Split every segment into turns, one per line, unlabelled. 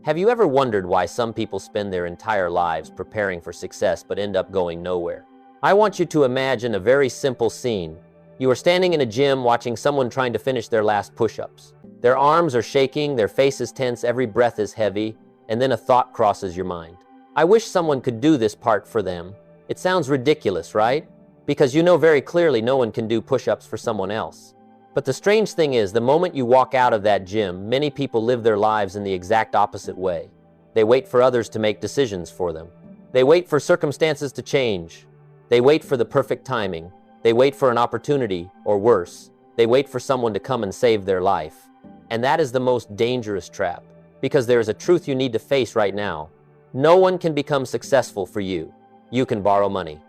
Have you ever wondered why some people spend their entire lives preparing for success but end up going nowhere? I want you to imagine a very simple scene. You are standing in a gym watching someone trying to finish their last push-ups. Their arms are shaking, their face is tense, every breath is heavy, and then a thought crosses your mind. I wish someone could do this part for them. It sounds ridiculous, right? Because you know very clearly no one can do push-ups for someone else. But the strange thing is, the moment you walk out of that gym, many people live their lives in the exact opposite way. They wait for others to make decisions for them. They wait for circumstances to change. They wait for the perfect timing. They wait for an opportunity, or worse, they wait for someone to come and save their life. And that is the most dangerous trap, because there is a truth you need to face right now. No one can become successful for you. You can borrow money.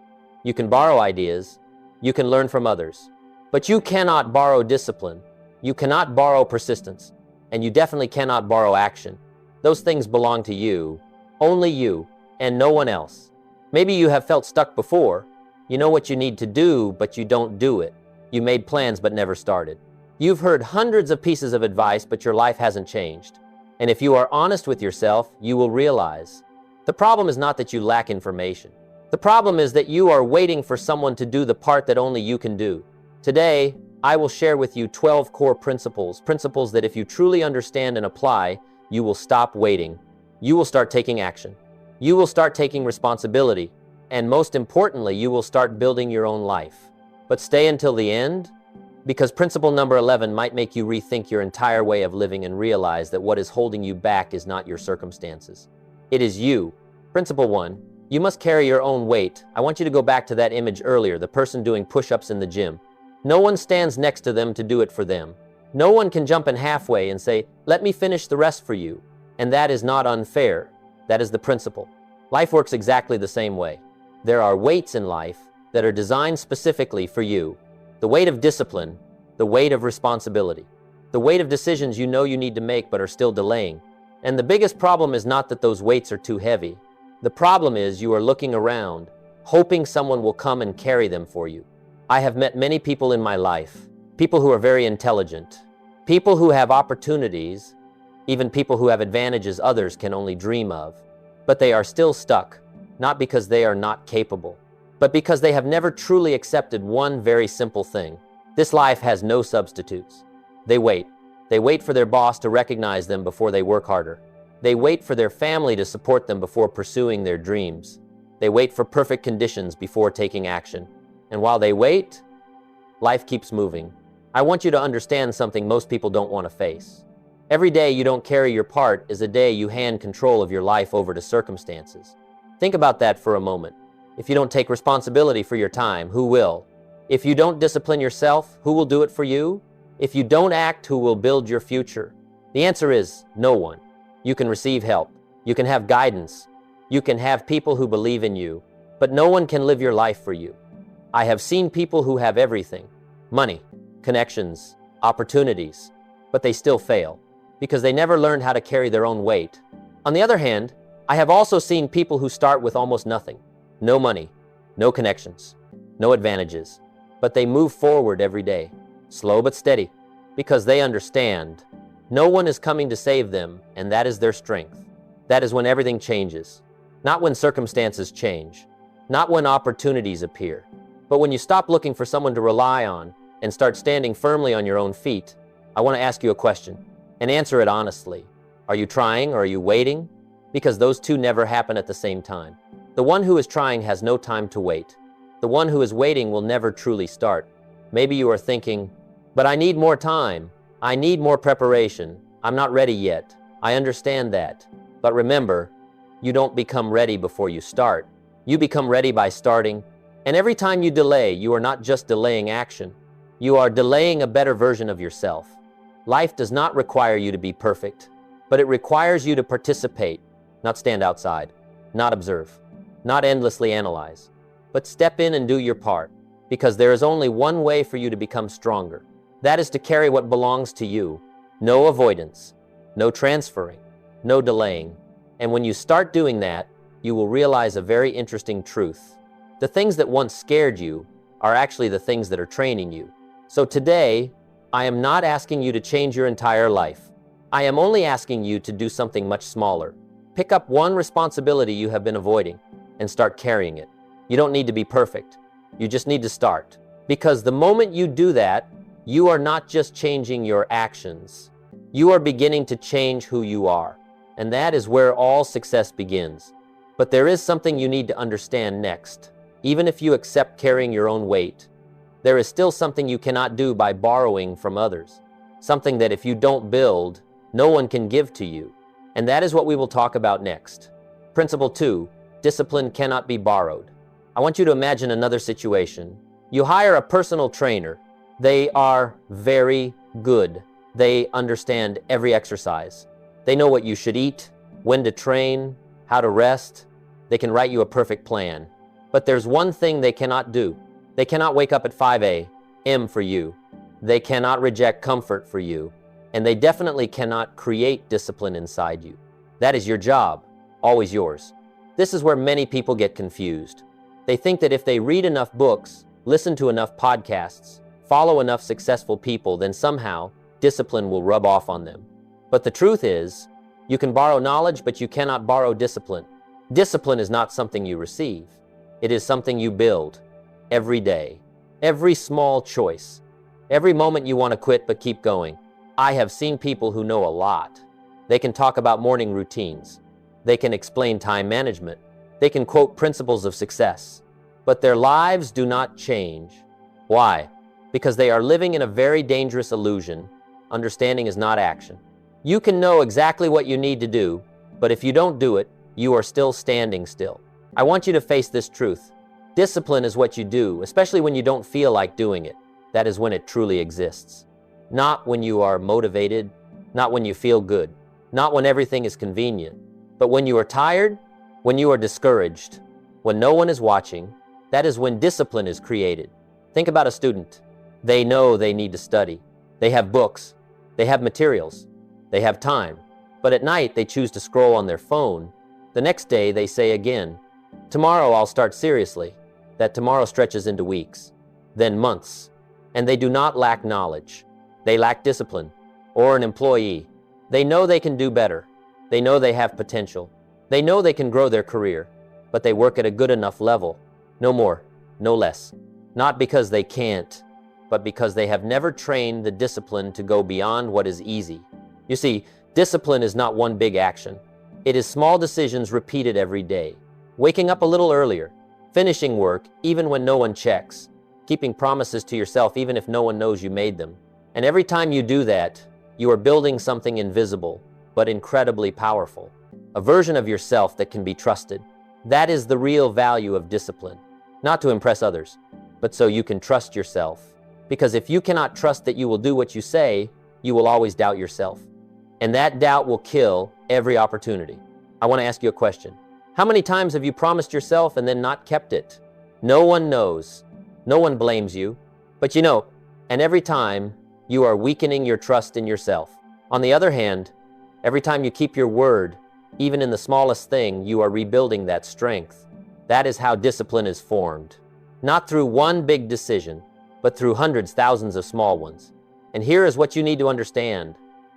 You can borrow ideas. You can learn from others. But you cannot borrow discipline. You cannot borrow persistence. And you definitely cannot borrow action. Those things belong to you, only you, and no one else. Maybe you have felt stuck before. You know what you need to do, but you don't do it. You made plans but never started. You've heard hundreds of pieces of advice, but your life hasn't changed. And if you are honest with yourself, you will realize the problem is not that you lack information. The problem is that you are waiting for someone to do the part that only you can do. Today, I will share with you 12 core principles that if you truly understand and apply, you will stop waiting. You will start taking action. You will start taking responsibility. And most importantly, you will start building your own life. But stay until the end, because principle number 11 might make you rethink your entire way of living and realize that what is holding you back is not your circumstances. It is you. Principle 1, you must carry your own weight. I want you to go back to that image earlier, the person doing push-ups in the gym. No one stands next to them to do it for them. No one can jump in halfway and say, let me finish the rest for you. And that is not unfair. That is the principle. Life works exactly the same way. There are weights in life that are designed specifically for you. The weight of discipline, the weight of responsibility, the weight of decisions you know you need to make but are still delaying. And the biggest problem is not that those weights are too heavy. The problem is you are looking around, hoping someone will come and carry them for you. I have met many people in my life, people who are very intelligent, people who have opportunities, even people who have advantages others can only dream of, but they are still stuck, not because they are not capable, but because they have never truly accepted one very simple thing. This life has no substitutes. They wait. They wait for their boss to recognize them before they work harder. They wait for their family to support them before pursuing their dreams. They wait for perfect conditions before taking action. And while they wait, life keeps moving. I want you to understand something most people don't want to face. Every day you don't carry your part is a day you hand control of your life over to circumstances. Think about that for a moment. If you don't take responsibility for your time, who will? If you don't discipline yourself, who will do it for you? If you don't act, who will build your future? The answer is no one. You can receive help. You can have guidance. You can have people who believe in you, but no one can live your life for you. I have seen people who have everything, money, connections, opportunities, but they still fail because they never learned how to carry their own weight. On the other hand, I have also seen people who start with almost nothing, no money, no connections, no advantages, but they move forward every day, slow but steady, because they understand no one is coming to save them, and that is their strength. That is when everything changes, not when circumstances change, not when opportunities appear. But when you stop looking for someone to rely on and start standing firmly on your own feet, I want to ask you a question and answer it honestly. Are you trying or are you waiting? Because those two never happen at the same time. The one who is trying has no time to wait. The one who is waiting will never truly start. Maybe you are thinking, but I need more time. I need more preparation. I'm not ready yet. I understand that. But remember, you don't become ready before you start. You become ready by starting. And every time you delay, you are not just delaying action. You are delaying a better version of yourself. Life does not require you to be perfect, but it requires you to participate, not stand outside, not observe, not endlessly analyze, but step in and do your part, because there is only one way for you to become stronger. That is to carry what belongs to you. No avoidance, no transferring, no delaying. And when you start doing that, you will realize a very interesting truth. The things that once scared you are actually the things that are training you. So today, I am not asking you to change your entire life. I am only asking you to do something much smaller. Pick up one responsibility you have been avoiding and start carrying it. You don't need to be perfect. You just need to start. Because the moment you do that, you are not just changing your actions. You are beginning to change who you are. And that is where all success begins. But there is something you need to understand next. Even if you accept carrying your own weight, there is still something you cannot do by borrowing from others. Something that if you don't build, no one can give to you. And that is what we will talk about next. Principle 2, discipline cannot be borrowed. I want you to imagine another situation. You hire a personal trainer. They are very good. They understand every exercise. They know what you should eat, when to train, how to rest. They can write you a perfect plan. But there's one thing they cannot do. They cannot wake up at 5 a.m. for you. They cannot reject comfort for you. And they definitely cannot create discipline inside you. That is your job, always yours. This is where many people get confused. They think that if they read enough books, listen to enough podcasts, follow enough successful people, then somehow discipline will rub off on them. But the truth is, you can borrow knowledge, but you cannot borrow discipline. Discipline is not something you receive. It is something you build every day, every small choice, every moment you want to quit but keep going. I have seen people who know a lot. They can talk about morning routines. They can explain time management. They can quote principles of success. But their lives do not change. Why? Because they are living in a very dangerous illusion. Understanding is not action. You can know exactly what you need to do, but if you don't do it, you are still standing still. I want you to face this truth. Discipline is what you do, especially when you don't feel like doing it. That is when it truly exists. Not when you are motivated, not when you feel good, not when everything is convenient, but when you are tired, when you are discouraged, when no one is watching. That is when discipline is created. Think about a student. They know they need to study. They have books. They have materials. They have time. But at night, they choose to scroll on their phone. The next day, they say again, tomorrow I'll start seriously. That tomorrow stretches into weeks, then months. And they do not lack knowledge. They lack discipline or an employee. They know they can do better. They know they have potential. They know they can grow their career, but they work at a good enough level. No more, no less. Not because they can't, but because they have never trained the discipline to go beyond what is easy. You see, discipline is not one big action. It is small decisions repeated every day. Waking up a little earlier, finishing work even when no one checks, keeping promises to yourself even if no one knows you made them. And every time you do that, you are building something invisible, but incredibly powerful. A version of yourself that can be trusted. That is the real value of discipline. Not to impress others, but so you can trust yourself. Because if you cannot trust that you will do what you say, you will always doubt yourself. And that doubt will kill every opportunity. I want to ask you a question. How many times have you promised yourself and then not kept it? No one knows. No one blames you. But you know, and every time you are weakening your trust in yourself. On the other hand, every time you keep your word, even in the smallest thing, you are rebuilding that strength. That is how discipline is formed. Not through one big decision, but through hundreds, thousands of small ones. And here is what you need to understand.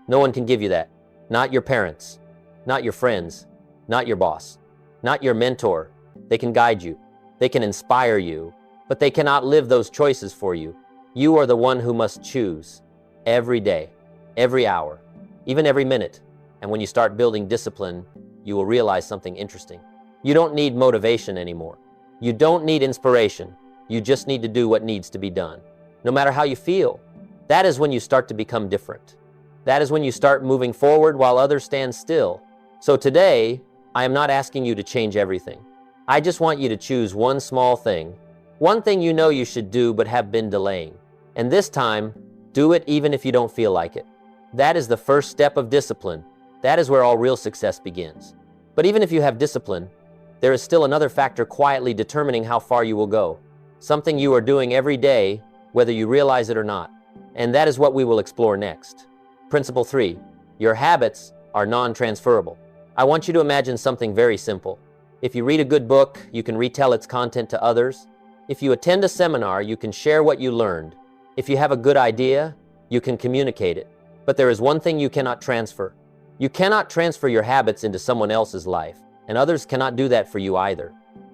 No one can give you that. Not your parents, not your friends, not your boss, not your mentor. They can guide you. They can inspire you, but they cannot live those choices for you. You are the one who must choose every day, every hour, even every minute. And when you start building discipline, you will realize something interesting. You don't need motivation anymore. You don't need inspiration. You just need to do what needs to be done. No matter how you feel, that is when you start to become different. That is when you start moving forward while others stand still. So today, I am not asking you to change everything. I just want you to choose one small thing, one thing you know you should do but have been delaying. And this time, do it even if you don't feel like it. That is the first step of discipline. That is where all real success begins. But even if you have discipline, there is still another factor quietly determining how far you will go. Something you are doing every day, whether you realize it or not. And that is what we will explore next. Principle 3, your habits are non-transferable. I want you to imagine something very simple. If you read a good book, you can retell its content to others. If you attend a seminar, you can share what you learned. If you have a good idea, you can communicate it. But there is one thing you cannot transfer. You cannot transfer your habits into someone else's life, and others cannot do that for you either.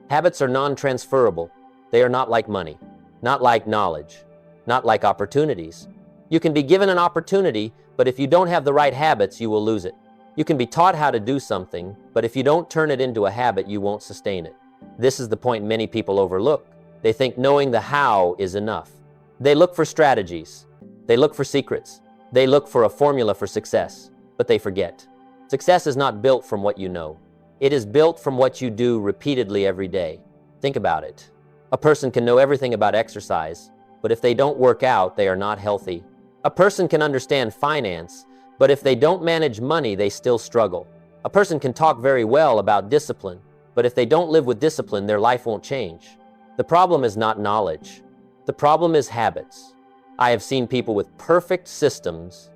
Habits are non-transferable. They are not like money, not like knowledge, not like opportunities. You can be given an opportunity, but if you don't have the right habits, you will lose it. You can be taught how to do something, but if you don't turn it into a habit, you won't sustain it. This is the point many people overlook. They think knowing the how is enough. They look for strategies. They look for secrets. They look for a formula for success, but they forget. Success is not built from what you know. It is built from what you do repeatedly every day. Think about it. A person can know everything about exercise, but if they don't work out, they are not healthy. A person can understand finance, but if they don't manage money, they still struggle. A person can talk very well about discipline, but if they don't live with discipline, their life won't change. The problem is not knowledge. The problem is habits. I have seen people with perfect systems.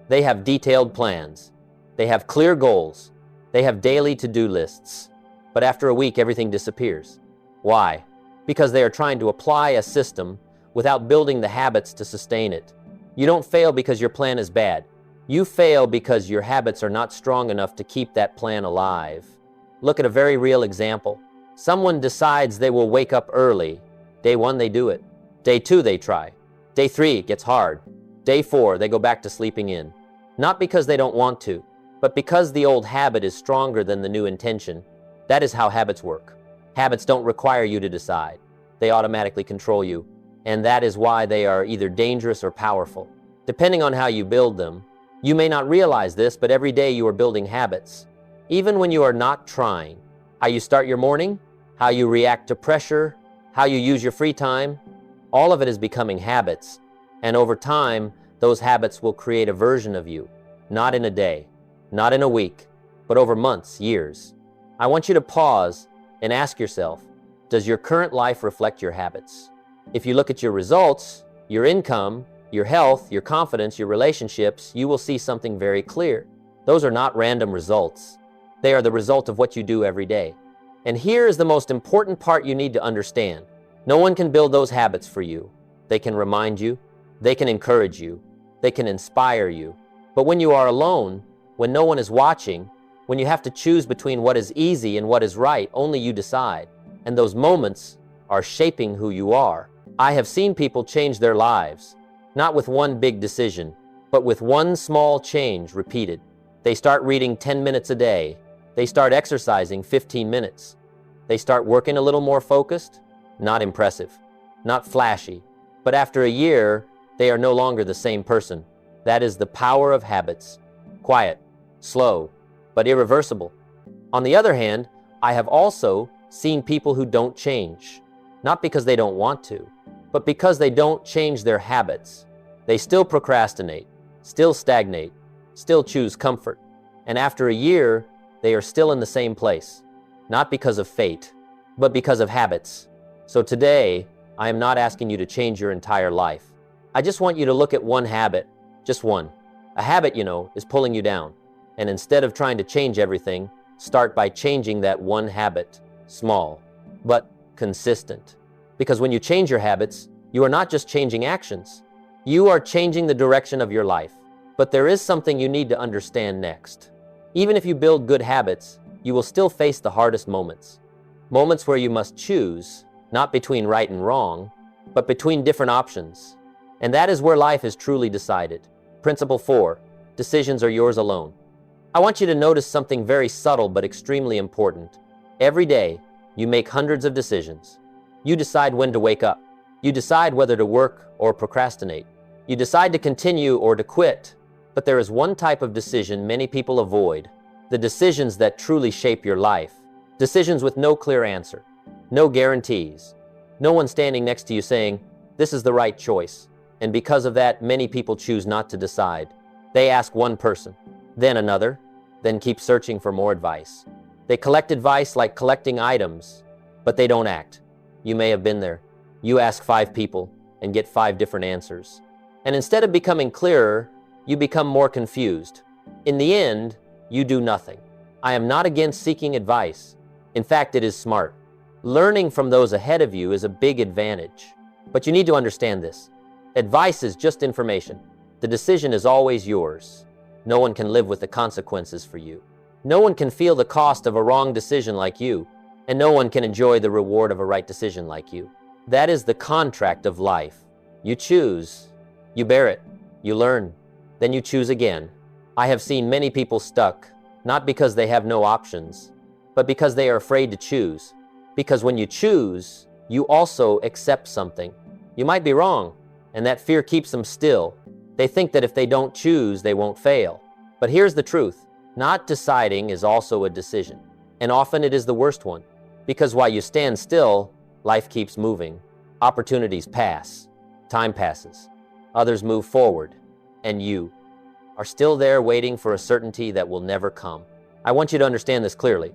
They have detailed plans. They have clear goals. They have daily to-do lists. But after a week, everything disappears. Why? Because they are trying to apply a system without building the habits to sustain it. You don't fail because your plan is bad. You fail because your habits are not strong enough to keep that plan alive. Look at a very real example. Someone decides they will wake up early. Day 1, they do it. Day 2, they try. Day 3, it gets hard. Day 4, they go back to sleeping in. Not because they don't want to, but because the old habit is stronger than the new intention. That is how habits work. Habits don't require you to decide. They automatically control you. And that is why they are either dangerous or powerful. Depending on how you build them, you may not realize this, but every day you are building habits. Even when you are not trying. How you start your morning, how you react to pressure, how you use your free time, all of it is becoming habits. And over time, those habits will create a version of you. Not in a day, not in a week, but over months, years. I want you to pause and ask yourself, does your current life reflect your habits? If you look at your results, your income, your health, your confidence, your relationships, you will see something very clear. Those are not random results. They are the result of what you do every day. And here is the most important part you need to understand. No one can build those habits for you. They can remind you. They can encourage you. They can inspire you. But when you are alone, when no one is watching, when you have to choose between what is easy and what is right, only you decide. And those moments are shaping who you are. I have seen people change their lives, not with one big decision, but with one small change repeated. They start reading 10 minutes a day. They start exercising 15 minutes. They start working a little more focused. Not impressive, not flashy, but after a year, they are no longer the same person. That is the power of habits. Quiet, slow, but irreversible. On the other hand, I have also seen people who don't change, not because they don't want to, but because they don't change their habits. They still procrastinate, still stagnate, still choose comfort. And after a year, they are still in the same place, not because of fate, but because of habits. So today, I am not asking you to change your entire life. I just want you to look at one habit, just one. A habit, is pulling you down. And instead of trying to change everything, start by changing that one habit. Small, but consistent. Because when you change your habits, you are not just changing actions. You are changing the direction of your life. But there is something you need to understand next. Even if you build good habits, you will still face the hardest moments. Moments where you must choose, not between right and wrong, but between different options. And that is where life is truly decided. Principle 4, decisions are yours alone. I want you to notice something very subtle but extremely important. Every day, you make hundreds of decisions. You decide when to wake up. You decide whether to work or procrastinate. You decide to continue or to quit. But there is one type of decision many people avoid. The decisions that truly shape your life. Decisions with no clear answer. No guarantees. No one standing next to you saying, this is the right choice. And because of that, many people choose not to decide. They ask one person, then another, then keep searching for more advice. They collect advice like collecting items, but they don't act. You may have been there. You ask 5 people and get 5 different answers. And instead of becoming clearer, you become more confused. In the end, you do nothing. I am not against seeking advice. In fact, it is smart. Learning from those ahead of you is a big advantage. But you need to understand this. Advice is just information. The decision is always yours. No one can live with the consequences for you. No one can feel the cost of a wrong decision like you, and no one can enjoy the reward of a right decision like you. That is the contract of life. You choose, you bear it, you learn, then you choose again. I have seen many people stuck, not because they have no options, but because they are afraid to choose. Because when you choose, you also accept something. You might be wrong, and that fear keeps them still. They think that if they don't choose, they won't fail. But here's the truth. Not deciding is also a decision, and often it is the worst one. Because while you stand still, life keeps moving. Opportunities pass. Time passes. Others move forward. And you are still there waiting for a certainty that will never come. I want you to understand this clearly.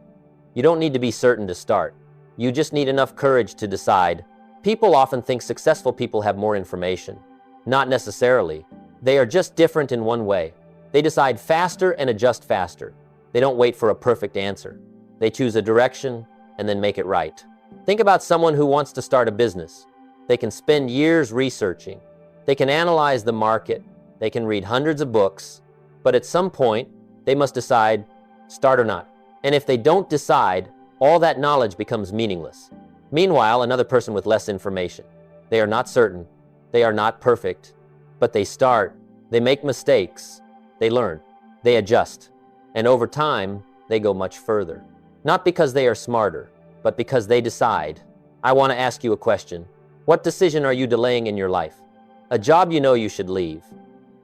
You don't need to be certain to start. You just need enough courage to decide. People often think successful people have more information. Not necessarily. They are just different in one way. They decide faster and adjust faster. They don't wait for a perfect answer. They choose a direction and then make it right. Think about someone who wants to start a business. They can spend years researching. They can analyze the market. They can read hundreds of books. But at some point, they must decide, start or not. And if they don't decide, all that knowledge becomes meaningless. Meanwhile, another person with less information. They are not certain. They are not perfect. But they start. They make mistakes. They learn. They adjust. And over time, they go much further. Not because they are smarter, but because they decide. I want to ask you a question. What decision are you delaying in your life? A job you know you should leave.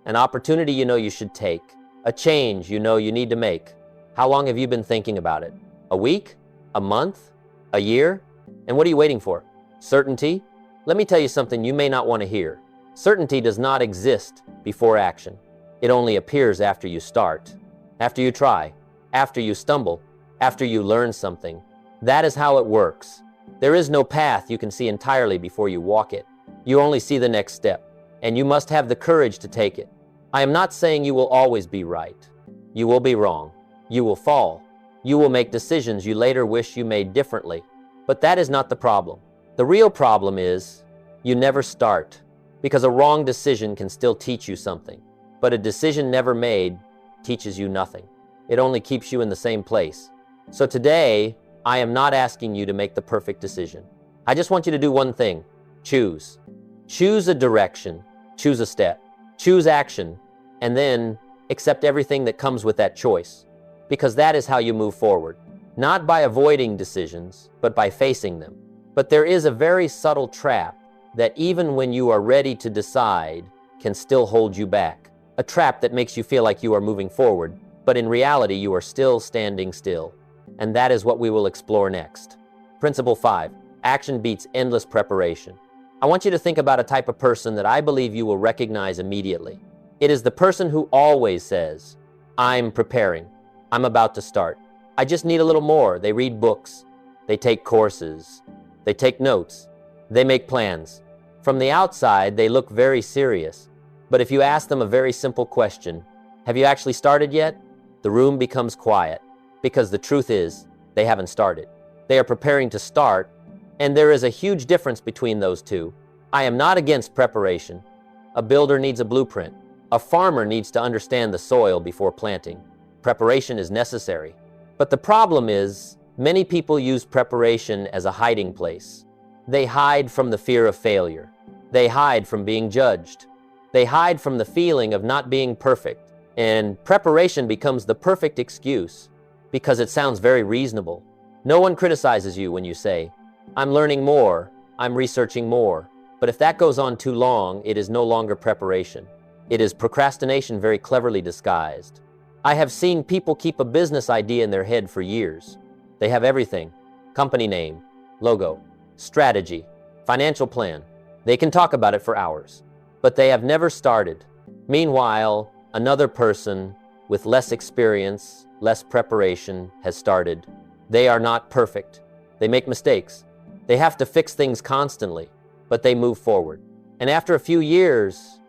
An opportunity you know you should take. A change you know you need to make. How long have you been thinking about it? A week? A month? A year? And what are you waiting for? Certainty? Let me tell you something you may not want to hear. Certainty does not exist before action. It only appears after you start, after you try, after you stumble, after you learn something. That is how it works. There is no path you can see entirely before you walk it. You only see the next step, and you must have the courage to take it. I am not saying you will always be right. You will be wrong. You will fall. You will make decisions you later wish you made differently. But that is not the problem. The real problem is you never start, because a wrong decision can still teach you something. But a decision never made teaches you nothing. It only keeps you in the same place. So today, I am not asking you to make the perfect decision. I just want you to do one thing. Choose. Choose a direction. Choose a step. Choose action. And then accept everything that comes with that choice. Because that is how you move forward. Not by avoiding decisions, but by facing them. But there is a very subtle trap that even when you are ready to decide, can still hold you back. A trap that makes you feel like you are moving forward, but in reality you are still standing still. And that is what we will explore next. Principle 5. Action beats endless preparation. I want you to think about a type of person that I believe you will recognize immediately. It is the person who always says, I'm preparing. I'm about to start. I just need a little more. They read books. They take courses. They take notes. They make plans. From the outside, they look very serious. But if you ask them a very simple question, have you actually started yet? The room becomes quiet. Because the truth is, they haven't started. They are preparing to start, and there is a huge difference between those two. I am not against preparation. A builder needs a blueprint. A farmer needs to understand the soil before planting. Preparation is necessary. But the problem is, many people use preparation as a hiding place. They hide from the fear of failure. They hide from being judged. They hide from the feeling of not being perfect. And preparation becomes the perfect excuse because it sounds very reasonable. No one criticizes you when you say, I'm learning more, I'm researching more. But if that goes on too long, it is no longer preparation. It is procrastination very cleverly disguised. I have seen people keep a business idea in their head for years. They have everything: company name, logo, strategy, financial plan. They can talk about it for hours, but they have never started. Meanwhile, another person with less experience, less preparation has started. They are not perfect. They make mistakes. They have to fix things constantly, but they move forward. And after a few years,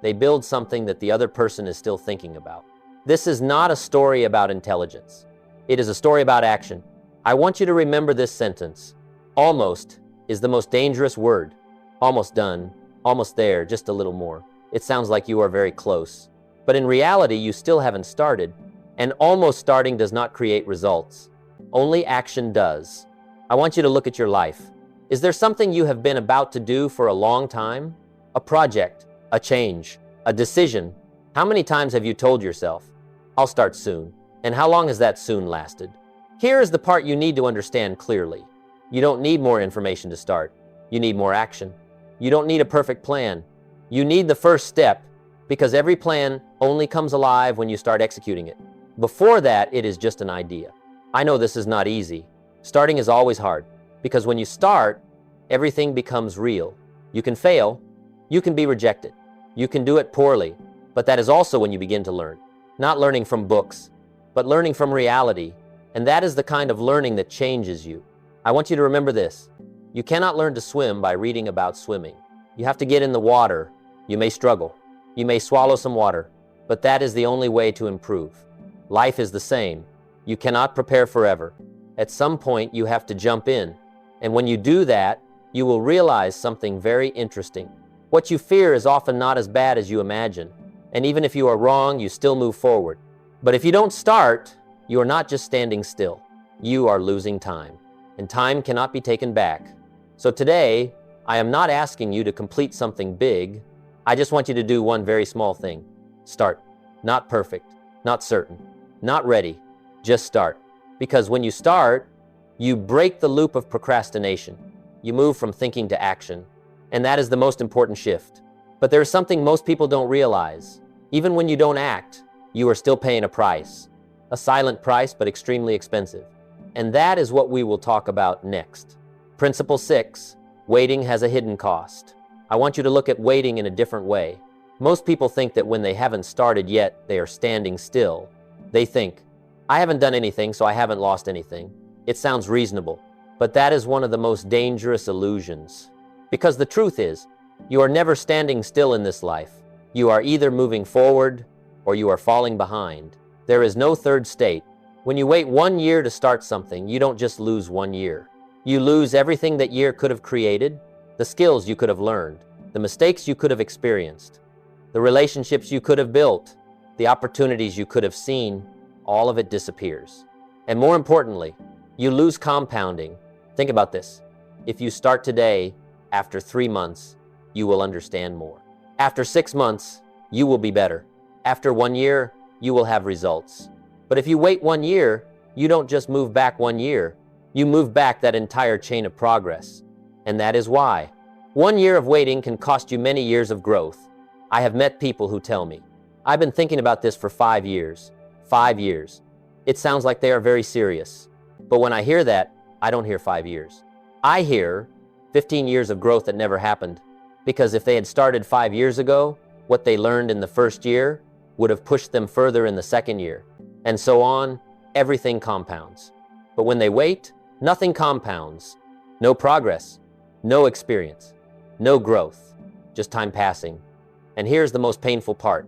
they build something that the other person is still thinking about. This is not a story about intelligence. It is a story about action. I want you to remember this sentence. Almost is the most dangerous word. Almost done, almost there, just a little more. It sounds like you are very close. But in reality, you still haven't started, and almost starting does not create results. Only action does. I want you to look at your life. Is there something you have been about to do for a long time? A project, a change, a decision. How many times have you told yourself, I'll start soon? And how long has that soon lasted? Here is the part you need to understand clearly. You don't need more information to start. You need more action. You don't need a perfect plan. You need the first step, because every plan only comes alive when you start executing it. Before that, it is just an idea. I know this is not easy. Starting is always hard, because when you start, everything becomes real. You can fail. You can be rejected. You can do it poorly, but that is also when you begin to learn. Not learning from books, but learning from reality, and that is the kind of learning that changes you. I want you to remember this. You cannot learn to swim by reading about swimming. You have to get in the water. You may struggle. You may swallow some water, but that is the only way to improve. Life is the same. You cannot prepare forever. At some point, you have to jump in, and when you do that, you will realize something very interesting. What you fear is often not as bad as you imagine, and even if you are wrong, you still move forward. But if you don't start, you are not just standing still. You are losing time, and time cannot be taken back. So today, I am not asking you to complete something big. I just want you to do one very small thing. Start. Not perfect, not certain, not ready. Just start. Because when you start, you break the loop of procrastination. You move from thinking to action, and that is the most important shift. But there is something most people don't realize. Even when you don't act, you are still paying a price. A silent price, but extremely expensive. And that is what we will talk about next. Principle 6, waiting has a hidden cost. I want you to look at waiting in a different way. Most people think that when they haven't started yet, they are standing still. They think, I haven't done anything, so I haven't lost anything. It sounds reasonable, but that is one of the most dangerous illusions. Because the truth is, you are never standing still in this life. You are either moving forward or you are falling behind. There is no third state. When you wait 1 year to start something, you don't just lose 1 year. You lose everything that year could have created, the skills you could have learned, the mistakes you could have experienced, the relationships you could have built, the opportunities you could have seen. All of it disappears. And more importantly, you lose compounding. Think about this. If you start today, after 3 months, you will understand more. After 6 months, you will be better. After 1 year, you will have results. But if you wait 1 year, you don't just move back 1 year, you move back that entire chain of progress. And that is why 1 year of waiting can cost you many years of growth. I have met people who tell me, I've been thinking about this for 5 years. 5 years. It sounds like they are very serious. But when I hear that, I don't hear 5 years. I hear 15 years of growth that never happened. Because if they had started 5 years ago, what they learned in the first year would have pushed them further in the second year. And so on, everything compounds. But when they wait, nothing compounds. No progress, no experience, no growth, just time passing. And here's the most painful part.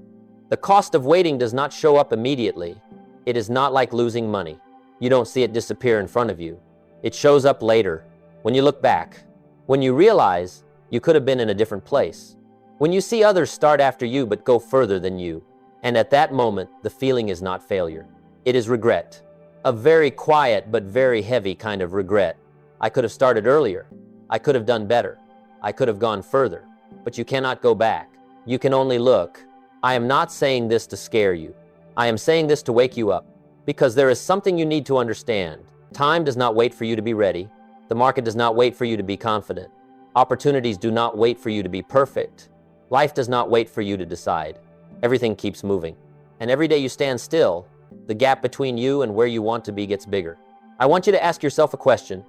The cost of waiting does not show up immediately. It is not like losing money. You don't see it disappear in front of you. It shows up later, when you look back, when you realize you could have been in a different place, when you see others start after you but go further than you. And at that moment, the feeling is not failure. It is regret. A very quiet but very heavy kind of regret. I could have started earlier. I could have done better. I could have gone further. But you cannot go back. You can only look. I am not saying this to scare you. I am saying this to wake you up. Because there is something you need to understand. Time does not wait for you to be ready. The market does not wait for you to be confident. Opportunities do not wait for you to be perfect. Life does not wait for you to decide. Everything keeps moving. And every day you stand still, the gap between you and where you want to be gets bigger. I want you to ask yourself a question.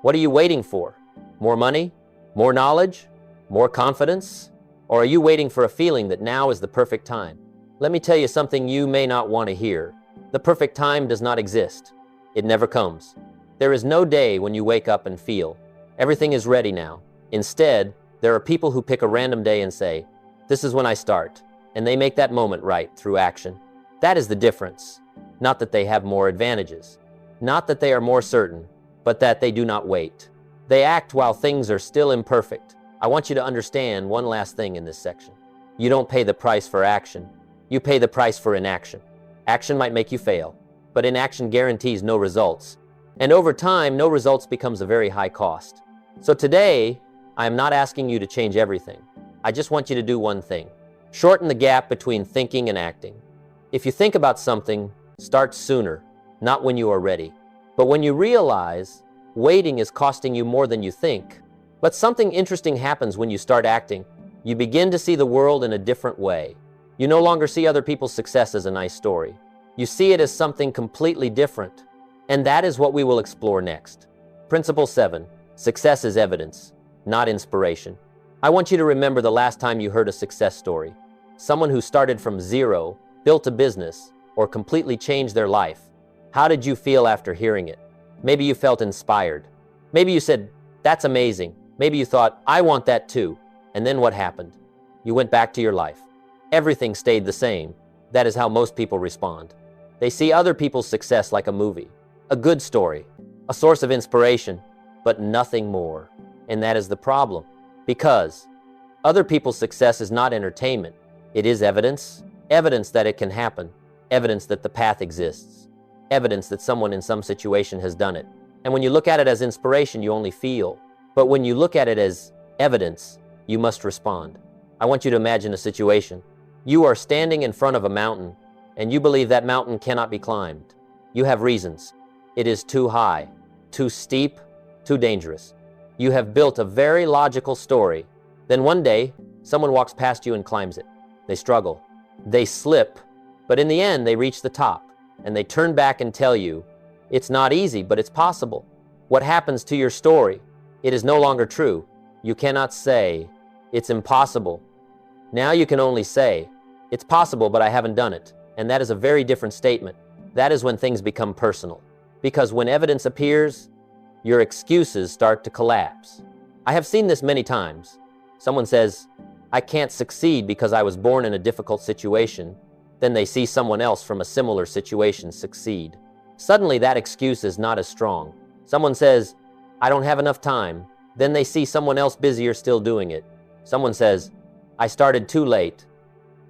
What are you waiting for? More money? More knowledge? More confidence? Or are you waiting for a feeling that now is the perfect time? Let me tell you something you may not want to hear. The perfect time does not exist. It never comes. There is no day when you wake up and feel, everything is ready now. Instead, there are people who pick a random day and say, this is when I start. And they make that moment right through action. That is the difference. Not that they have more advantages. Not that they are more certain, but that they do not wait. They act while things are still imperfect. I want you to understand one last thing in this section. You don't pay the price for action. You pay the price for inaction. Action might make you fail, but inaction guarantees no results. And over time, no results becomes a very high cost. So today, I am not asking you to change everything. I just want you to do one thing. Shorten the gap between thinking and acting. If you think about something, start sooner, not when you are ready, but when you realize waiting is costing you more than you think. But something interesting happens when you start acting. You begin to see the world in a different way. You no longer see other people's success as a nice story. You see it as something completely different. And that is what we will explore next. Principle 7. Success is evidence, not inspiration. I want you to remember the last time you heard a success story. Someone who started from zero, built a business, or completely changed their life. How did you feel after hearing it? Maybe you felt inspired. Maybe you said, "That's amazing." Maybe you thought, "I want that too." And then what happened? You went back to your life. Everything stayed the same. That is how most people respond. They see other people's success like a movie, a good story, a source of inspiration, but nothing more. And that is the problem. Because other people's success is not entertainment. It is evidence. Evidence that it can happen. Evidence that the path exists. Evidence that someone in some situation has done it. And when you look at it as inspiration, you only feel. But when you look at it as evidence, you must respond. I want you to imagine a situation. You are standing in front of a mountain, and you believe that mountain cannot be climbed. You have reasons. It is too high, too steep, too dangerous. You have built a very logical story. Then one day, someone walks past you and climbs it. They struggle. They slip. But in the end, they reach the top. And they turn back and tell you, it's not easy, but it's possible. What happens to your story? It is no longer true. You cannot say, it's impossible. Now you can only say, it's possible, but I haven't done it. And that is a very different statement. That is when things become personal. Because when evidence appears, your excuses start to collapse. I have seen this many times. Someone says, I can't succeed because I was born in a difficult situation. Then they see someone else from a similar situation succeed. Suddenly that excuse is not as strong. Someone says, I don't have enough time. Then they see someone else busier still doing it. Someone says, I started too late.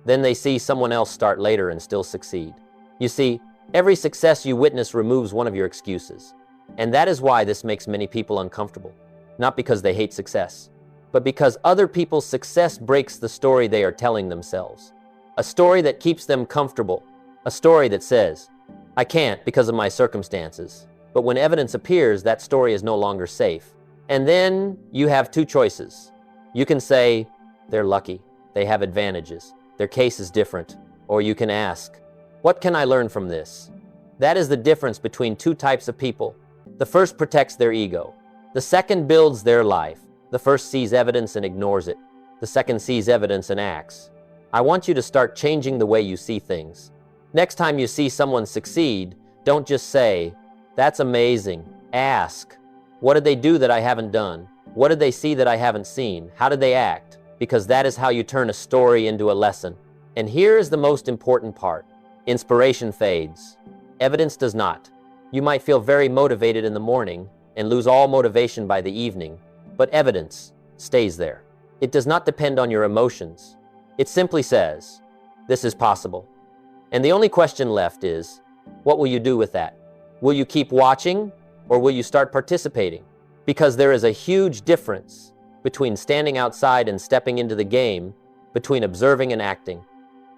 Then they see someone else start later and still succeed. You see, every success you witness removes one of your excuses. And that is why this makes many people uncomfortable. Not because they hate success, but because other people's success breaks the story they are telling themselves. A story that keeps them comfortable. A story that says, I can't because of my circumstances. But when evidence appears, that story is no longer safe. And then you have two choices. You can say, they're lucky, they have advantages, their case is different. Or you can ask, what can I learn from this? That is the difference between two types of people. The first protects their ego. The second builds their life. The first sees evidence and ignores it. The second sees evidence and acts. I want you to start changing the way you see things. Next time you see someone succeed, don't just say, that's amazing. Ask, what did they do that I haven't done? What did they see that I haven't seen? How did they act? Because that is how you turn a story into a lesson. And here is the most important part. Inspiration fades. Evidence does not. You might feel very motivated in the morning and lose all motivation by the evening, but evidence stays there. It does not depend on your emotions. It simply says, this is possible. And the only question left is, what will you do with that? Will you keep watching or will you start participating? Because there is a huge difference between standing outside and stepping into the game, between observing and acting.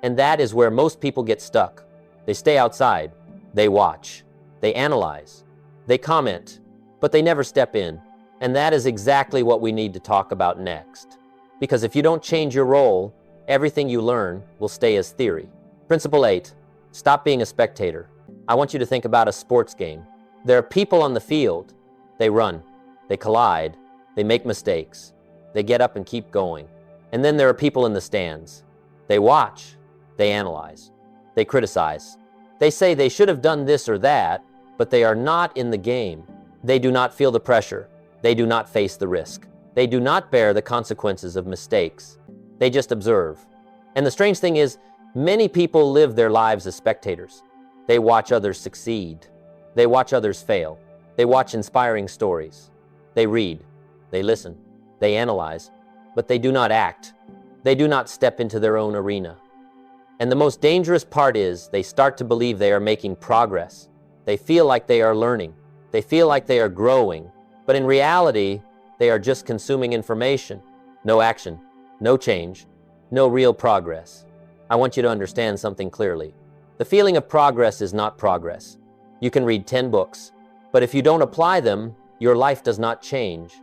And that is where most people get stuck. They stay outside, they watch, they analyze, they comment, but they never step in. And that is exactly what we need to talk about next. Because if you don't change your role, everything you learn will stay as theory. Principle 8, stop being a spectator. I want you to think about a sports game. There are people on the field. They run, they collide, they make mistakes, they get up and keep going. And then there are people in the stands. They watch, they analyze, they criticize. They say they should have done this or that, but they are not in the game. They do not feel the pressure. They do not face the risk. They do not bear the consequences of mistakes. They just observe. And the strange thing is, many people live their lives as spectators. They watch others succeed. They watch others fail. They watch inspiring stories. They read. They listen. They analyze. But they do not act. They do not step into their own arena. And the most dangerous part is they start to believe they are making progress. They feel like they are learning. They feel like they are growing. But in reality, they are just consuming information. No action, no change, no real progress. I want you to understand something clearly. The feeling of progress is not progress. You can read 10 books, but if you don't apply them, your life does not change.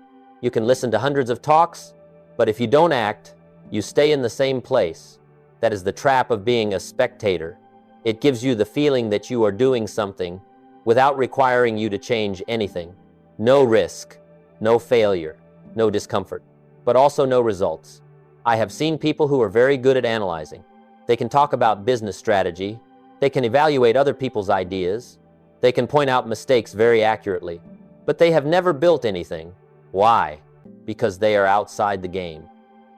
You can listen to hundreds of talks, but if you don't act, you stay in the same place. That is the trap of being a spectator. It gives you the feeling that you are doing something without requiring you to change anything. No risk, no failure, no discomfort, but also no results. I have seen people who are very good at analyzing. They can talk about business strategy. They can evaluate other people's ideas. They can point out mistakes very accurately, but they have never built anything. Why? Because they are outside the game.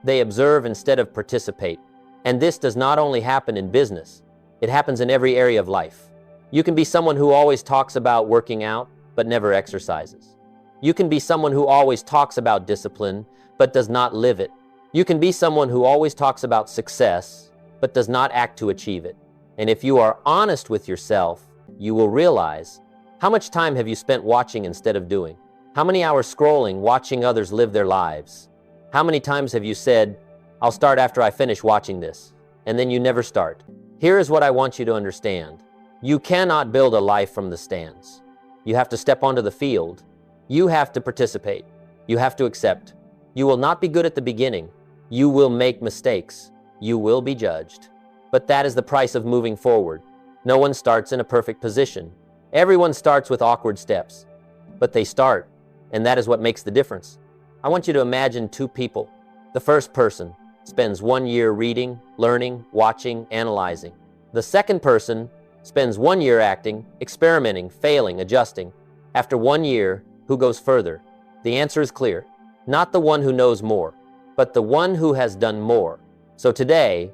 They observe instead of participate. And this does not only happen in business, it happens in every area of life. You can be someone who always talks about working out, but never exercises. You can be someone who always talks about discipline, but does not live it. You can be someone who always talks about success, but does not act to achieve it. And if you are honest with yourself, you will realize, how much time have you spent watching instead of doing? How many hours scrolling, watching others live their lives? How many times have you said, I'll start after I finish watching this, and then you never start? Here is what I want you to understand. You cannot build a life from the stands. You have to step onto the field. You have to participate. You have to accept. You will not be good at the beginning. You will make mistakes. You will be judged. But that is the price of moving forward. No one starts in a perfect position. Everyone starts with awkward steps. But they start, and that is what makes the difference. I want you to imagine two people. The first person spends 1 year reading, learning, watching, analyzing. The second person spends 1 year acting, experimenting, failing, adjusting. After 1 year, who goes further? The answer is clear. Not the one who knows more, but the one who has done more. So today,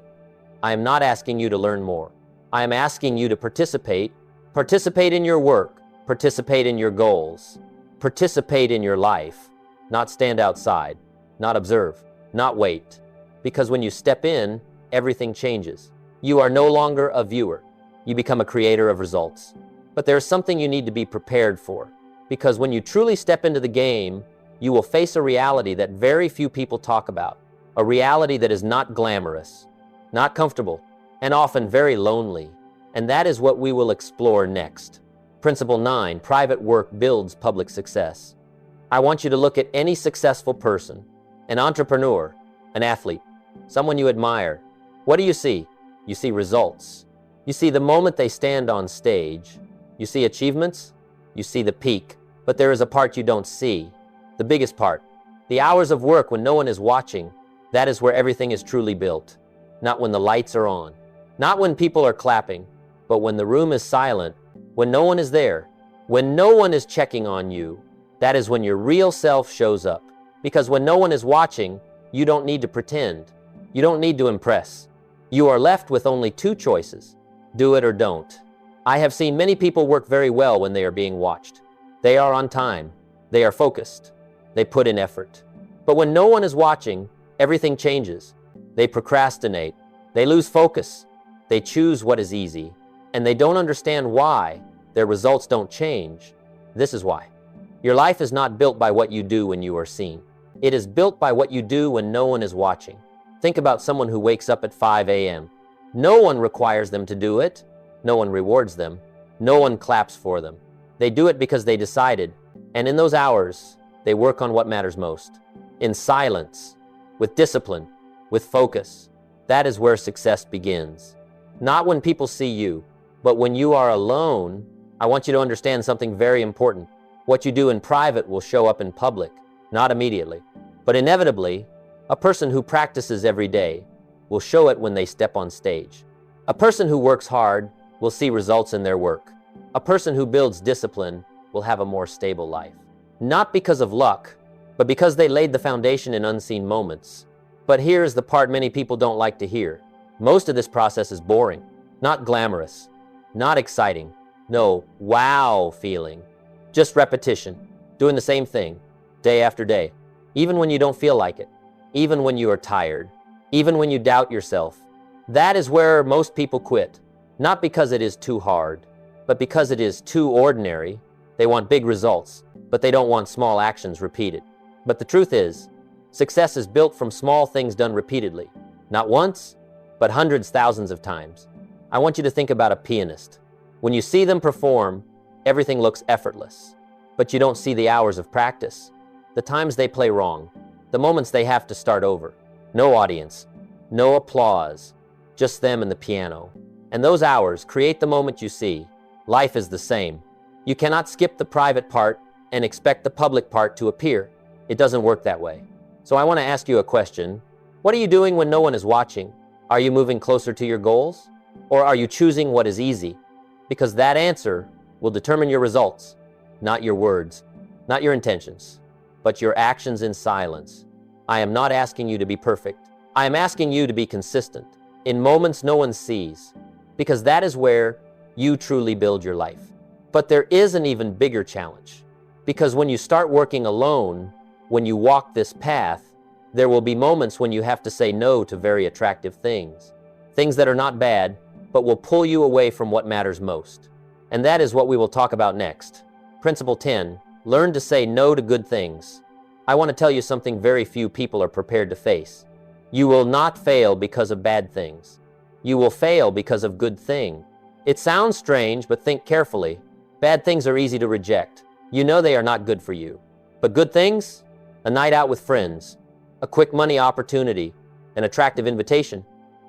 I am not asking you to learn more. I am asking you to participate. Participate in your work. Participate in your goals. Participate in your life. Not stand outside. Not observe. Not wait. Because when you step in, everything changes. You are no longer a viewer. You become a creator of results. But there's something you need to be prepared for. Because when you truly step into the game, you will face a reality that very few people talk about. A reality that is not glamorous, not comfortable, and often very lonely. And that is what we will explore next. Principle 9, private work builds public success. I want you to look at any successful person, an entrepreneur, an athlete, someone you admire. What do you see? You see results. You see the moment they stand on stage. You see achievements. You see the peak. But there is a part you don't see, the biggest part. The hours of work when no one is watching. That is where everything is truly built. Not when the lights are on. Not when people are clapping, but when the room is silent, when no one is there, when no one is checking on you. That is when your real self shows up. Because when no one is watching, you don't need to pretend. You don't need to impress. You are left with only two choices. Do it or don't. I have seen many people work very well when they are being watched. They are on time. They are focused. They put in effort. But when no one is watching, everything changes. They procrastinate. They lose focus. They choose what is easy. And they don't understand why their results don't change. This is why. Your life is not built by what you do when you are seen. It is built by what you do when no one is watching. Think about someone who wakes up at 5 a.m. No one requires them to do it. No one rewards them. No one claps for them. They do it because they decided. And in those hours, they work on what matters most. In silence, with discipline, with focus. That is where success begins. Not when people see you, but when you are alone. I want you to understand something very important. What you do in private will show up in public, not immediately, but inevitably. A person who practices every day will show it when they step on stage. A person who works hard will see results in their work. A person who builds discipline will have a more stable life. Not because of luck, but because they laid the foundation in unseen moments. But here's the part many people don't like to hear. Most of this process is boring, not glamorous, not exciting. No wow feeling. Just repetition, doing the same thing, day after day, even when you don't feel like it, even when you are tired. even when you doubt yourself. That is where most people quit. Not because it is too hard, but because it is too ordinary. They want big results, but they don't want small actions repeated. But the truth is, success is built from small things done repeatedly. Not once, but hundreds, thousands of times. I want you to think about a pianist. When you see them perform, everything looks effortless. But you don't see the hours of practice, the times they play wrong, the moments they have to start over. No audience, no applause, just them and the piano. And those hours create the moment you see. Life is the same. You cannot skip the private part and expect the public part to appear. It doesn't work that way. So I want to ask you a question. What are you doing when no one is watching? Are you moving closer to your goals? Or are you choosing what is easy? Because that answer will determine your results, not your words, not your intentions, but your actions in silence. I am not asking you to be perfect. I am asking you to be consistent in moments no one sees, because that is where you truly build your life. But there is an even bigger challenge, because when you start working alone, when you walk this path, there will be moments when you have to say no to very attractive things that are not bad, but will pull you away from what matters most. And that is what we will talk about next. Principle 10, learn to say no to good things. I want to tell you something very few people are prepared to face. You will not fail because of bad things. You will fail because of good things. It sounds strange, but think carefully. Bad things are easy to reject. You know they are not good for you. But good things? A night out with friends, a quick money opportunity, an attractive invitation,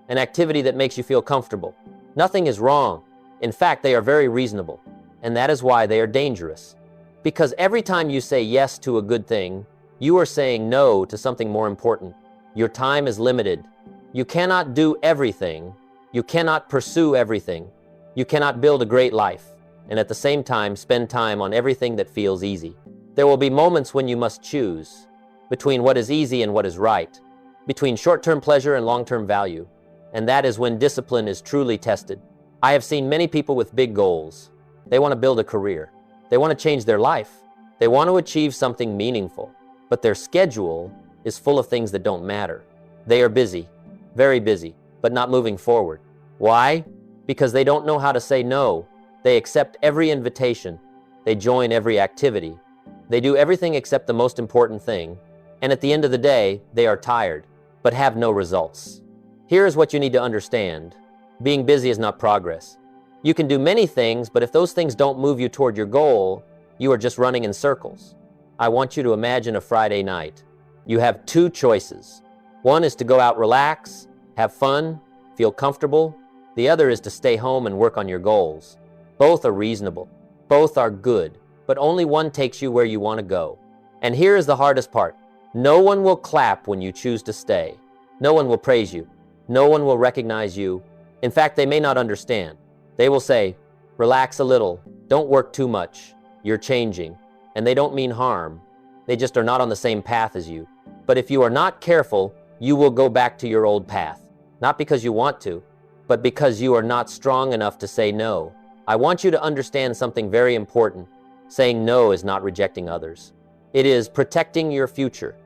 an activity that makes you feel comfortable. Nothing is wrong. In fact, they are very reasonable. And that is why they are dangerous. Because every time you say yes to a good thing, you are saying no to something more important. Your time is limited. You cannot do everything. You cannot pursue everything. You cannot build a great life and at the same time spend time on everything that feels easy. There will be moments when you must choose between what is easy and what is right, between short-term pleasure and long-term value, and that is when discipline is truly tested. I have seen many people with big goals. They want to build a career. They want to change their life. They want to achieve something meaningful, but their schedule is full of things that don't matter. They are busy, very busy, but not moving forward. Why? Because they don't know how to say no. They accept every invitation. They join every activity. They do everything except the most important thing. And at the end of the day, they are tired, but have no results. Here is what you need to understand. Being busy is not progress. You can do many things, but if those things don't move you toward your goal, you are just running in circles. I want you to imagine a Friday night. You have two choices. One is to go out, relax, have fun, feel comfortable. The other is to stay home and work on your goals. Both are reasonable. Both are good, but only one takes you where you want to go. And here is the hardest part. No one will clap when you choose to stay. No one will praise you. No one will recognize you. In fact, they may not understand. They will say, relax a little, don't work too much, you're changing. And they don't mean harm. They just are not on the same path as you. But if you are not careful, you will go back to your old path. Not because you want to, but because you are not strong enough to say no. I want you to understand something very important. Saying no is not rejecting others. It is protecting your future.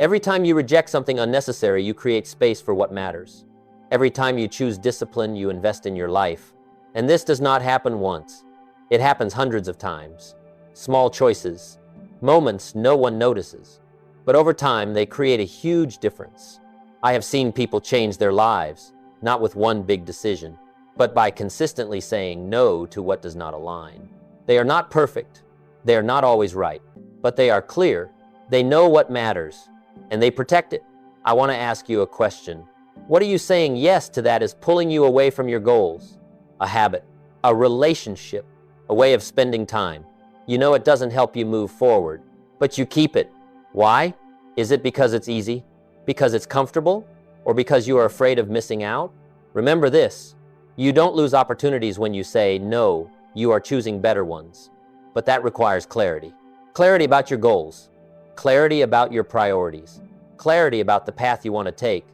Every time you reject something unnecessary, you create space for what matters. Every time you choose discipline, you invest in your life. And this does not happen once. It happens hundreds of times. Small choices, moments no one notices. But over time, they create a huge difference. I have seen people change their lives, not with one big decision, but by consistently saying no to what does not align. They are not perfect. They are not always right, but they are clear. They know what matters, and they protect it. I want to ask you a question. What are you saying yes to that is pulling you away from your goals? A habit, a relationship, a way of spending time. You know it doesn't help you move forward, but you keep it. Why? Is it because it's easy? Because it's comfortable? Or because you are afraid of missing out? Remember this, you don't lose opportunities when you say no, you are choosing better ones. But that requires clarity. Clarity about your goals. Clarity about your priorities. Clarity about the path you want to take.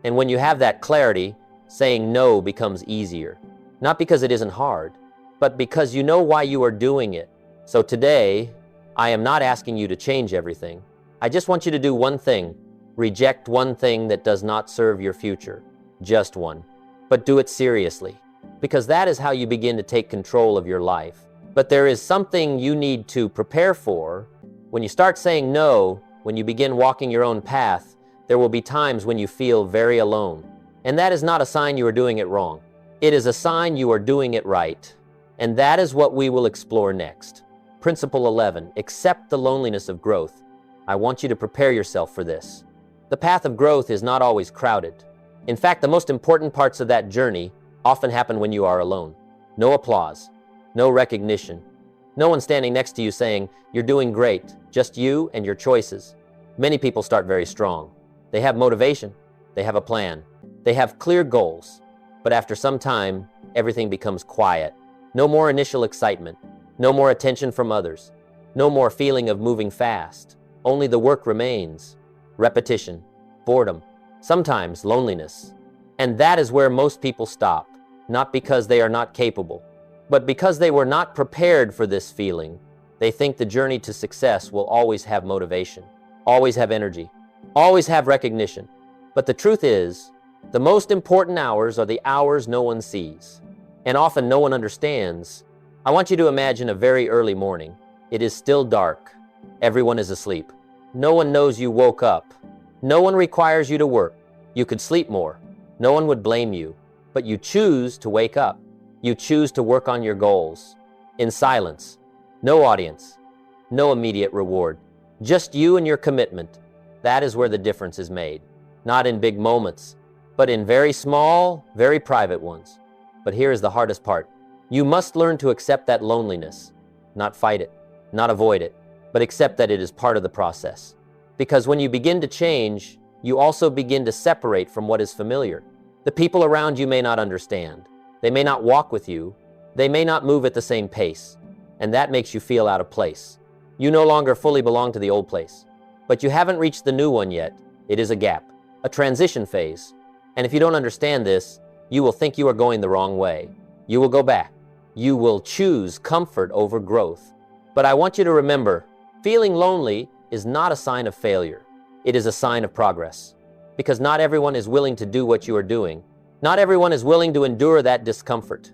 And when you have that clarity, saying no becomes easier. Not because it isn't hard, but because you know why you are doing it. So today, I am not asking you to change everything. I just want you to do one thing. Reject one thing that does not serve your future. Just one. But do it seriously, because that is how you begin to take control of your life. But there is something you need to prepare for. When you start saying no, when you begin walking your own path, there will be times when you feel very alone. And that is not a sign you are doing it wrong. It is a sign you are doing it right. And that is what we will explore next. Principle 11, accept the loneliness of growth. I want you to prepare yourself for this. The path of growth is not always crowded. In fact, the most important parts of that journey often happen when you are alone. No applause, no recognition, no one standing next to you saying, "You're doing great," just you and your choices. Many people start very strong. They have motivation, they have a plan, they have clear goals. But after some time, everything becomes quiet. No more initial excitement, no more attention from others, no more feeling of moving fast. Only the work remains. Repetition, boredom, sometimes loneliness. And that is where most people stop, not because they are not capable, but because they were not prepared for this feeling. They think the journey to success will always have motivation, always have energy, always have recognition. But the truth is, the most important hours are the hours no one sees, and often no one understands. I want you to imagine a very early morning. It is still dark. Everyone is asleep. No one knows you woke up. No one requires you to work. You could sleep more. No one would blame you. But you choose to wake up. You choose to work on your goals. In silence. No audience. No immediate reward. Just you and your commitment. That is where the difference is made. Not in big moments, but in very small, very private ones. But here is the hardest part. You must learn to accept that loneliness. Not fight it. Not avoid it. But accept that it is part of the process. Because when you begin to change, you also begin to separate from what is familiar. The people around you may not understand. They may not walk with you. They may not move at the same pace. And that makes you feel out of place. You no longer fully belong to the old place. But you haven't reached the new one yet. It is a gap, a transition phase. And if you don't understand this, you will think you are going the wrong way. You will go back. You will choose comfort over growth. But I want you to remember, feeling lonely is not a sign of failure. It is a sign of progress. Because not everyone is willing to do what you are doing. Not everyone is willing to endure that discomfort.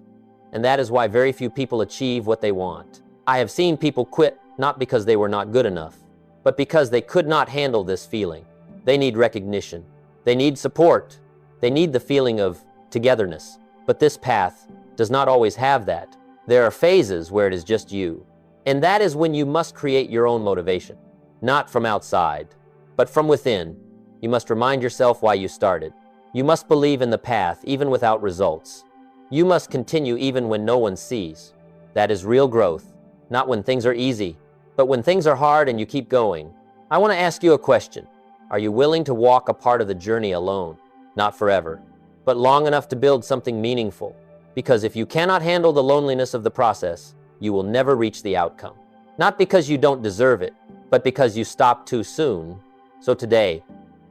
And that is why very few people achieve what they want. I have seen people quit not because they were not good enough, but because they could not handle this feeling. They need recognition. They need support. They need the feeling of togetherness. But this path does not always have that. There are phases where it is just you. And that is when you must create your own motivation. Not from outside, but from within. You must remind yourself why you started. You must believe in the path even without results. You must continue even when no one sees. That is real growth. Not when things are easy, but when things are hard and you keep going. I want to ask you a question. Are you willing to walk a part of the journey alone? Not forever, but long enough to build something meaningful. Because if you cannot handle the loneliness of the process, you will never reach the outcome. Not because you don't deserve it, but because you stopped too soon. So today,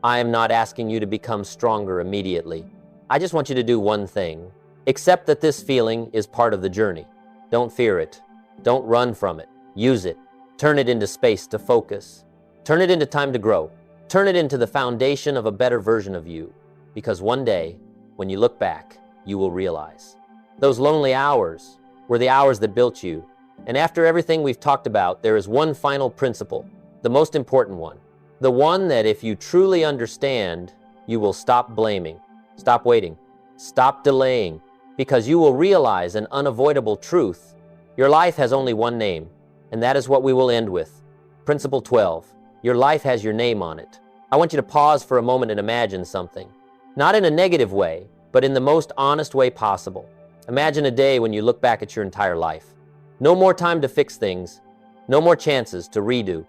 I am not asking you to become stronger immediately. I just want you to do one thing. Accept that this feeling is part of the journey. Don't fear it. Don't run from it. Use it. Turn it into space to focus. Turn it into time to grow. Turn it into the foundation of a better version of you. Because one day, when you look back, you will realize. Those lonely hours were the hours that built you. And after everything we've talked about, there is one final principle, the most important one. The one that if you truly understand, you will stop blaming, stop waiting, stop delaying, because you will realize an unavoidable truth. Your life has only one name, and that is what we will end with. Principle 12, your life has your name on it. I want you to pause for a moment and imagine something. Not in a negative way, but in the most honest way possible. Imagine a day when you look back at your entire life. No more time to fix things. No more chances to redo.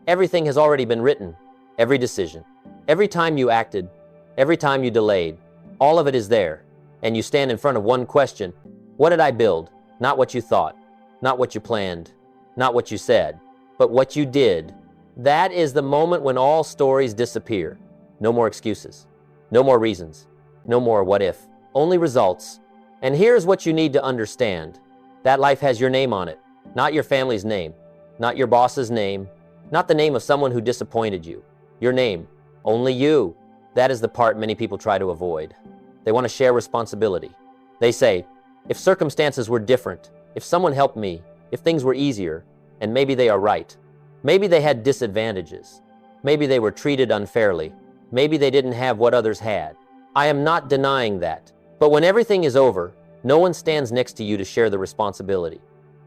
Everything has already been written. Every decision. Every time you acted. Every time you delayed. All of it is there. And you stand in front of one question. What did I build? Not what you thought. Not what you planned. Not what you said. But what you did. That is the moment when all stories disappear. No more excuses. No more reasons. No more what if. Only results. And here's what you need to understand. That life has your name on it. Not your family's name. Not your boss's name. Not the name of someone who disappointed you. Your name. Only you. That is the part many people try to avoid. They want to share responsibility. They say, if circumstances were different, if someone helped me, if things were easier, and maybe they are right. Maybe they had disadvantages. Maybe they were treated unfairly. Maybe they didn't have what others had. I am not denying that. But when everything is over, no one stands next to you to share the responsibility.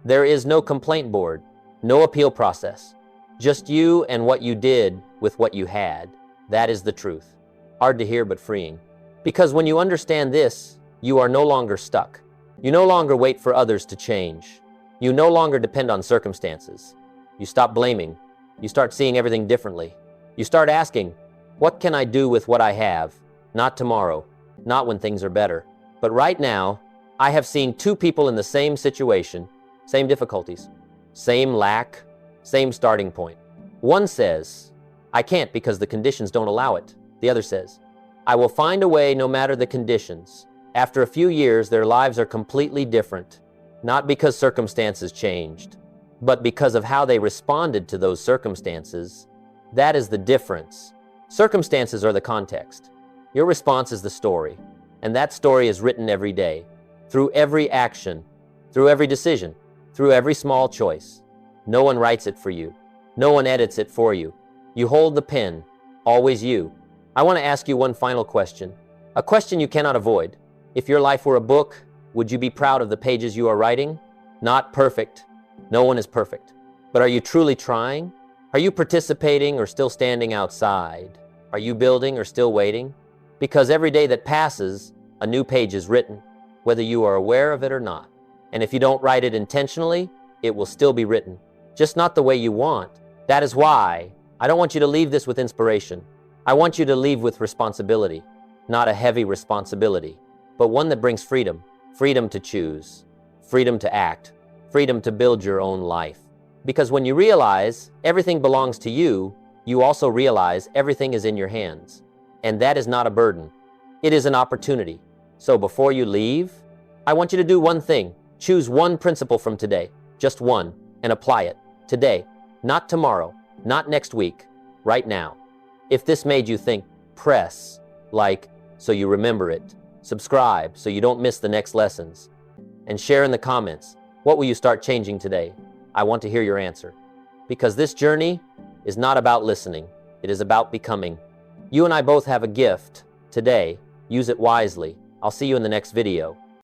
There is no complaint board, no appeal process. Just you and what you did with what you had. That is the truth. Hard to hear, but freeing. Because when you understand this, you are no longer stuck. You no longer wait for others to change. You no longer depend on circumstances. You stop blaming. You start seeing everything differently. You start asking, what can I do with what I have? Not tomorrow, not when things are better. But right now, I have seen two people in the same situation, same difficulties, same lack, same starting point. One says, I can't because the conditions don't allow it. The other says, I will find a way no matter the conditions. After a few years, their lives are completely different, not because circumstances changed, but because of how they responded to those circumstances. That is the difference. Circumstances are the context. Your response is the story, and that story is written every day, through every action, through every decision, through every small choice. No one writes it for you. No one edits it for you. You hold the pen, always you. I want to ask you one final question, a question you cannot avoid. If your life were a book, would you be proud of the pages you are writing? Not perfect. No one is perfect. But are you truly trying? Are you participating or still standing outside? Are you building or still waiting? Because every day that passes, a new page is written, whether you are aware of it or not. And if you don't write it intentionally, it will still be written, just not the way you want. That is why I don't want you to leave this with inspiration. I want you to leave with responsibility, not a heavy responsibility, but one that brings freedom, freedom to choose, freedom to act, freedom to build your own life. Because when you realize everything belongs to you, you also realize everything is in your hands. And that is not a burden. It is an opportunity. So before you leave, I want you to do one thing. Choose one principle from today, just one, and apply it today, not tomorrow, not next week, right now. If this made you think, press, like, so you remember it, subscribe so you don't miss the next lessons, and share in the comments, what will you start changing today? I want to hear your answer. Because this journey is not about listening, it is about becoming. You and I both have a gift today. Use it wisely. I'll see you in the next video.